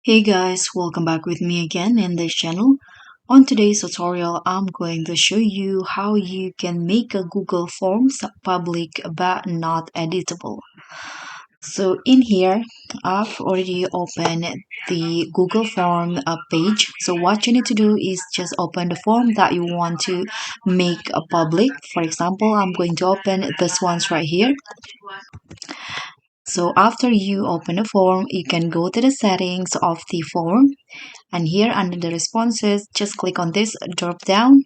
Hey guys, welcome back with me again in this channel. On today's tutorial, I'm going to show you how you can make a Google Forms public but not editable. So in here, I've already opened the Google Form page. So what you need to do is just open the form that you want to make a public. For example, I'm going to open this one's right here. So after you open the form, you can go to the settings of the form, and here under the responses, just click on this drop down.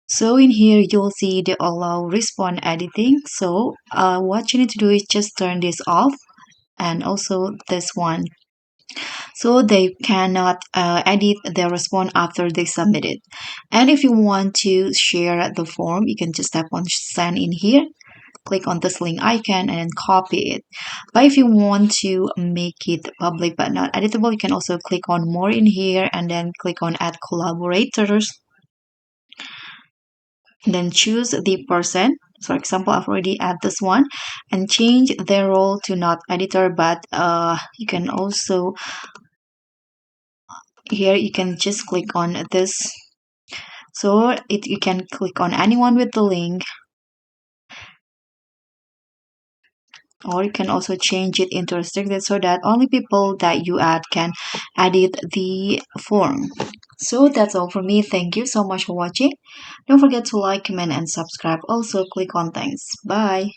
So in here, you'll see the allow response editing. So what you need to do is just turn this off, and also this one. So they cannot edit their response after they submit it. And if you want to share the form, you can just tap on send in here, click on this link icon and then copy it. But if you want to make it public but not editable, you can also click on more in here and then click on add collaborators, and then choose the person. For example, I've already add this one, and change their role to not editor, but you can also, here you can just click on this. So you can click on anyone with the link, or you can also change it into restricted so that only people that you add can edit the form. So that's all for me. Thank you so much for watching. Don't forget to like, comment, and subscribe. Also, click on thanks. Bye.